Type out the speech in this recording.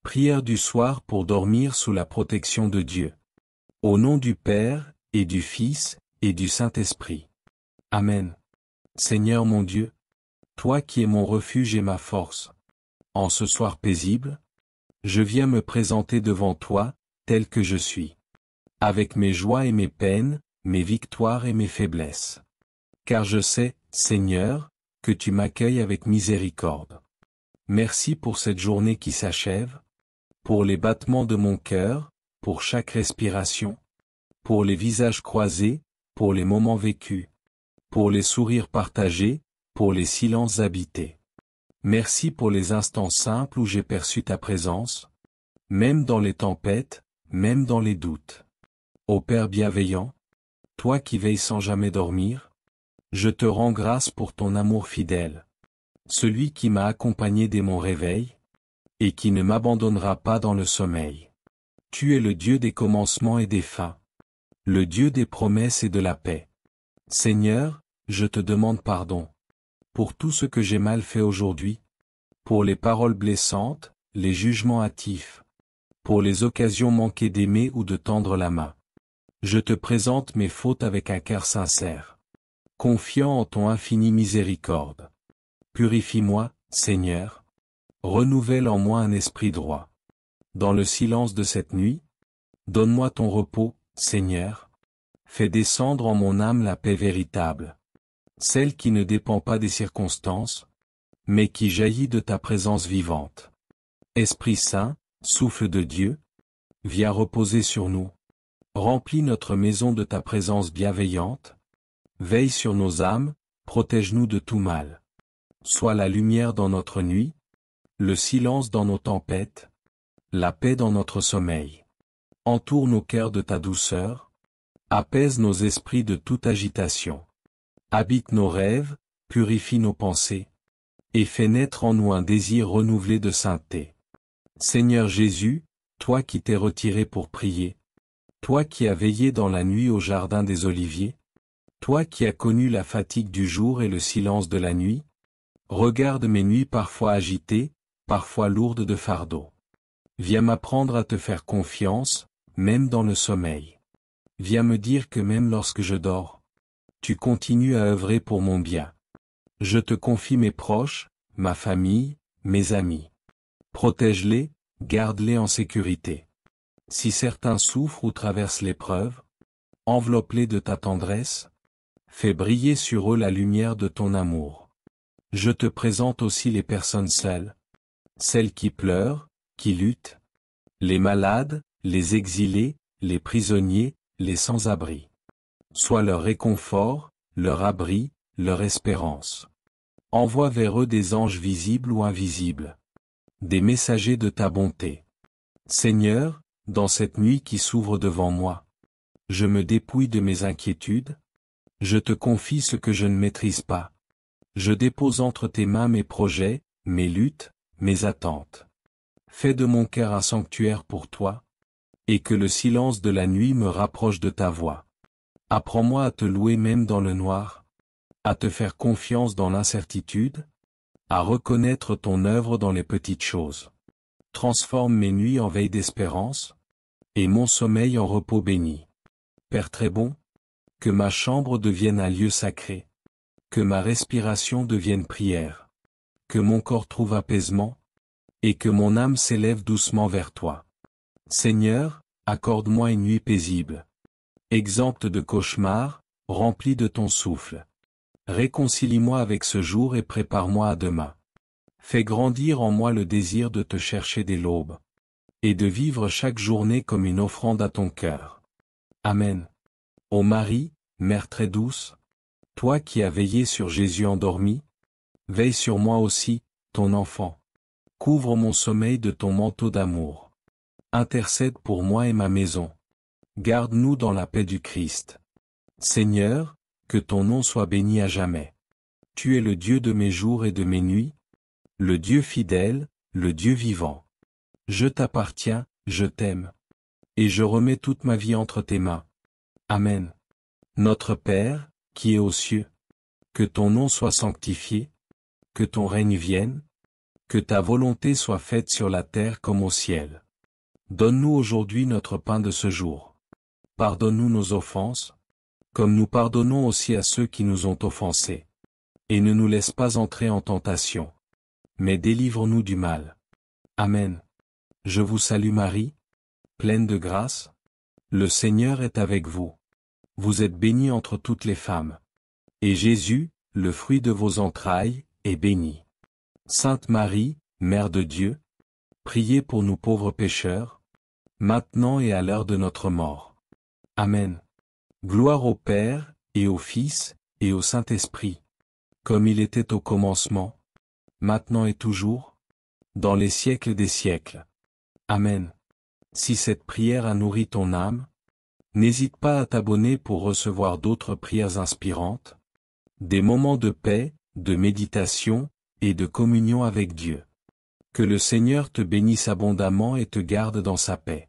Prière du soir pour dormir sous la protection de Dieu. Au nom du Père, et du Fils, et du Saint-Esprit. Amen. Seigneur mon Dieu, toi qui es mon refuge et ma force, en ce soir paisible, je viens me présenter devant toi, tel que je suis. Avec mes joies et mes peines, mes victoires et mes faiblesses. Car je sais, Seigneur, que tu m'accueilles avec miséricorde. Merci pour cette journée qui s'achève, pour les battements de mon cœur, pour chaque respiration, pour les visages croisés, pour les moments vécus, pour les sourires partagés, pour les silences habités. Merci pour les instants simples où j'ai perçu ta présence, même dans les tempêtes, même dans les doutes. Ô Père bienveillant, toi qui veilles sans jamais dormir, je te rends grâce pour ton amour fidèle, celui qui m'a accompagné dès mon réveil, et qui ne m'abandonnera pas dans le sommeil. Tu es le Dieu des commencements et des fins, le Dieu des promesses et de la paix. Seigneur, je te demande pardon, pour tout ce que j'ai mal fait aujourd'hui, pour les paroles blessantes, les jugements hâtifs, pour les occasions manquées d'aimer ou de tendre la main. Je te présente mes fautes avec un cœur sincère, confiant en ton infinie miséricorde. Purifie-moi, Seigneur, renouvelle en moi un esprit droit. Dans le silence de cette nuit, donne-moi ton repos, Seigneur. Fais descendre en mon âme la paix véritable, celle qui ne dépend pas des circonstances, mais qui jaillit de ta présence vivante. Esprit Saint, souffle de Dieu, viens reposer sur nous. Remplis notre maison de ta présence bienveillante. Veille sur nos âmes, protège-nous de tout mal. Sois la lumière dans notre nuit, le silence dans nos tempêtes, la paix dans notre sommeil. Entoure nos cœurs de ta douceur, apaise nos esprits de toute agitation. Habite nos rêves, purifie nos pensées, et fais naître en nous un désir renouvelé de sainteté. Seigneur Jésus, toi qui t'es retiré pour prier, toi qui as veillé dans la nuit au jardin des Oliviers, toi qui as connu la fatigue du jour et le silence de la nuit, regarde mes nuits parfois agitées, parfois lourdes de fardeaux. Viens m'apprendre à te faire confiance, même dans le sommeil. Viens me dire que même lorsque je dors, tu continues à œuvrer pour mon bien. Je te confie mes proches, ma famille, mes amis. Protège-les, garde-les en sécurité. Si certains souffrent ou traversent l'épreuve, enveloppe-les de ta tendresse, fais briller sur eux la lumière de ton amour. Je te présente aussi les personnes seules, celles qui pleurent, qui luttent, les malades, les exilés, les prisonniers, les sans-abri. Sois leur réconfort, leur abri, leur espérance. Envoie vers eux des anges visibles ou invisibles, des messagers de ta bonté. Seigneur, dans cette nuit qui s'ouvre devant moi, je me dépouille de mes inquiétudes, je te confie ce que je ne maîtrise pas. Je dépose entre tes mains mes projets, mes luttes, mes attentes. Fais de mon cœur un sanctuaire pour toi, et que le silence de la nuit me rapproche de ta voix. Apprends-moi à te louer même dans le noir, à te faire confiance dans l'incertitude, à reconnaître ton œuvre dans les petites choses. Transforme mes nuits en veille d'espérance, et mon sommeil en repos béni. Père très bon, que ma chambre devienne un lieu sacré, que ma respiration devienne prière, que mon corps trouve apaisement, et que mon âme s'élève doucement vers toi. Seigneur, accorde-moi une nuit paisible, exempte de cauchemars, remplie de ton souffle. Réconcilie-moi avec ce jour et prépare-moi à demain. Fais grandir en moi le désir de te chercher dès l'aube, et de vivre chaque journée comme une offrande à ton cœur. Amen. Ô Marie, Mère très douce, toi qui as veillé sur Jésus endormi, veille sur moi aussi, ton enfant. Couvre mon sommeil de ton manteau d'amour. Intercède pour moi et ma maison. Garde-nous dans la paix du Christ. Seigneur, que ton nom soit béni à jamais. Tu es le Dieu de mes jours et de mes nuits, le Dieu fidèle, le Dieu vivant. Je t'appartiens, je t'aime, et je remets toute ma vie entre tes mains. Amen. Notre Père, qui es aux cieux, que ton nom soit sanctifié, que ton règne vienne, Que ta volonté soit faite sur la terre comme au ciel. Donne-nous aujourd'hui notre pain de ce jour. Pardonne-nous nos offenses, comme nous pardonnons aussi à ceux qui nous ont offensés. Et ne nous laisse pas entrer en tentation, mais délivre-nous du mal. Amen. Je vous salue Marie, pleine de grâce. Le Seigneur est avec vous. Vous êtes bénie entre toutes les femmes. Et Jésus, le fruit de vos entrailles, est béni. Sainte Marie, Mère de Dieu, priez pour nous pauvres pécheurs, maintenant et à l'heure de notre mort. Amen. Gloire au Père, et au Fils, et au Saint-Esprit, comme il était au commencement, maintenant et toujours, dans les siècles des siècles. Amen. Si cette prière a nourri ton âme, n'hésite pas à t'abonner pour recevoir d'autres prières inspirantes, des moments de paix, de méditation, et de communion avec Dieu. Que le Seigneur te bénisse abondamment et te garde dans sa paix.